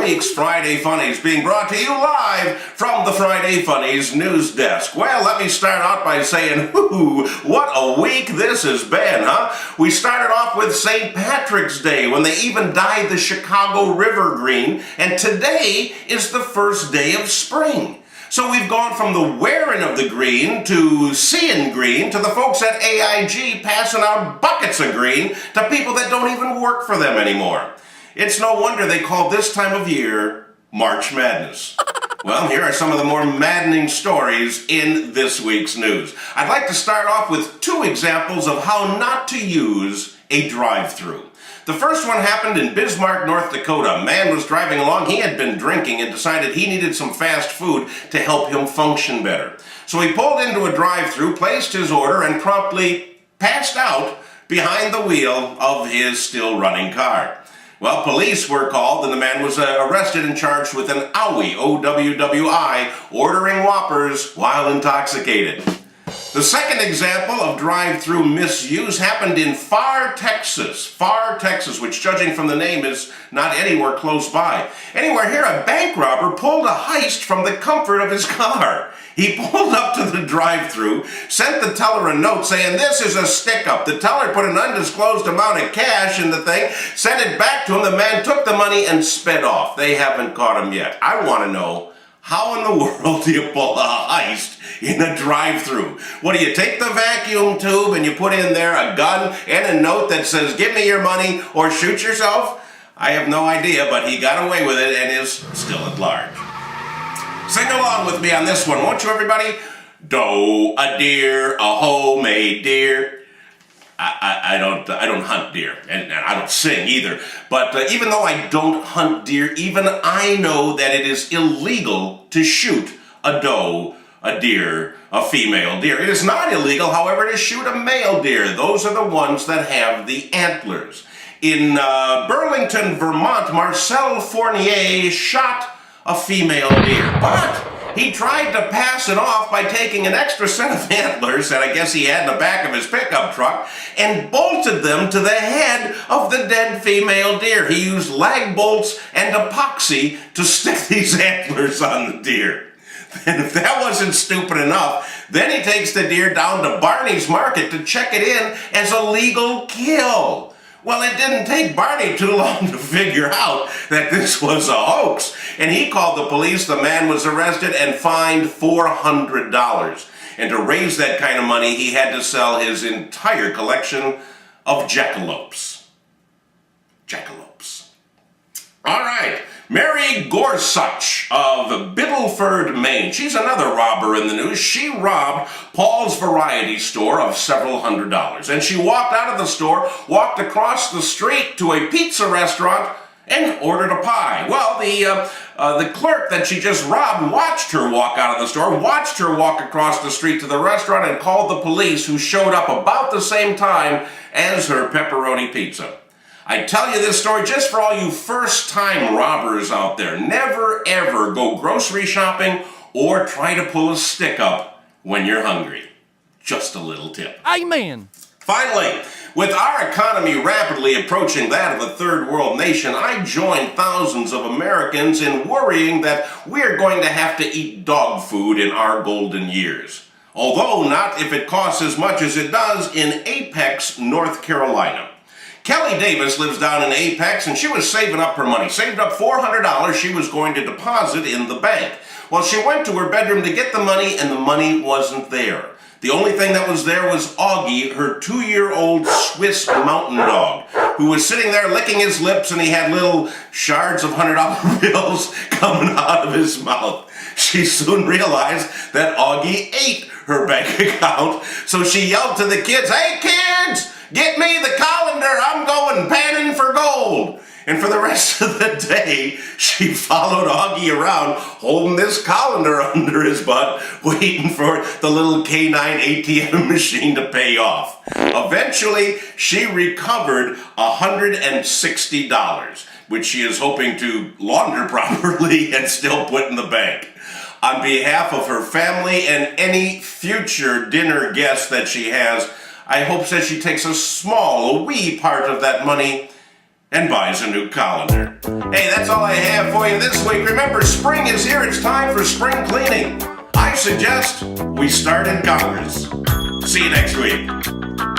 week's Friday Funnies being brought to you live from the Friday Funnies news desk. Well, let me start out by saying, what a week this has been, huh? We started off with St. Patrick's Day when they even dyed the Chicago River green, and today is the first day of spring. So we've gone from the wearing of the green to seeing green to the folks at AIG passing out buckets of green to people that don't even work for them anymore. It's no wonder they call this time of year March Madness. Well, here are some of the more maddening stories in this week's news. I'd like to start off with two examples of how not to use a drive-thru. The first one happened in Bismarck, North Dakota. A man was driving along. He had been drinking and decided he needed some fast food to help him function better. So he pulled into a drive-thru, placed his order, and promptly passed out behind the wheel of his still running car. Well, police were called and the man was arrested and charged with an OWI, O-W-W-I, ordering Whoppers while intoxicated. The second example of drive-thru misuse happened in Pharr, Texas, which, judging from the name, is not anywhere close by. Anywhere here, a bank robber pulled a heist from the comfort of his car. He pulled up to the drive-thru, sent the teller a note saying, "This is a stick-up." The teller put an undisclosed amount of cash in the thing, sent it back to him. The man took the money and sped off. They haven't caught him yet. I want to know, how in the world do you pull a heist in a drive-thru? What, do you take the vacuum tube and you put in there a gun and a note that says, "Give me your money or shoot yourself"? I have no idea, but he got away with it and is still at large. Sing along with me on this one, won't you, everybody? Doe, a deer, a homemade deer. I don't hunt deer, and I don't sing either. But even though I don't hunt deer, even I know that it is illegal to shoot a doe, a deer, a female deer. It is not illegal, however, to shoot a male deer. Those are the ones that have the antlers. In Burlington, Vermont, Marcel Fournier shot a female deer, but he tried to pass it off by taking an extra set of antlers that I guess he had in the back of his pickup truck and bolted them to the head of the dead female deer. He used lag bolts and epoxy to stick these antlers on the deer. And if that wasn't stupid enough, then he takes the deer down to Barney's Market to check it in as a legal kill. Well, it didn't take Barney too long to figure out that this was a hoax, and he called the police. The man was arrested and fined $400. And to raise that kind of money, he had to sell his entire collection of jackalopes. Jackalopes. All right. Mary Gorsuch of Biddleford, Maine. She's another robber in the news. She robbed Paul's Variety Store of several $100s. And she walked out of the store, walked across the street to a pizza restaurant, and ordered a pie. Well, the clerk that she just robbed watched her walk out of the store, watched her walk across the street to the restaurant, and called the police, who showed up about the same time as her pepperoni pizza. I tell you this story just for all you first-time robbers out there. Never, ever go grocery shopping or try to pull a stick-up when you're hungry. Just a little tip. Amen. Finally, with our economy rapidly approaching that of a third world nation, I join thousands of Americans in worrying that we're going to have to eat dog food in our golden years. Although not if it costs as much as it does in Apex, North Carolina. Kelly Davis lives down in Apex, and she was saving up her money. Saved up $400 she was going to deposit in the bank. Well, she went to her bedroom to get the money, and the money wasn't there. The only thing that was there was Augie, her 2-year-old Swiss mountain dog, who was sitting there licking his lips, and he had little shards of $100 bills coming out of his mouth. She soon realized that Augie ate her bank account, so she yelled to the kids, "Hey kids, get me the colander, I'm going panning for gold." And for the rest of the day, she followed Augie around, holding this colander under his butt, waiting for the little canine ATM machine to pay off. Eventually, she recovered $160, which she is hoping to launder properly and still put in the bank. On behalf of her family and any future dinner guests that she has, I hope that she takes a wee part of that money and buys a new colander. Hey, that's all I have for you this week. Remember, spring is here. It's time for spring cleaning. I suggest we start in Congress. See you next week.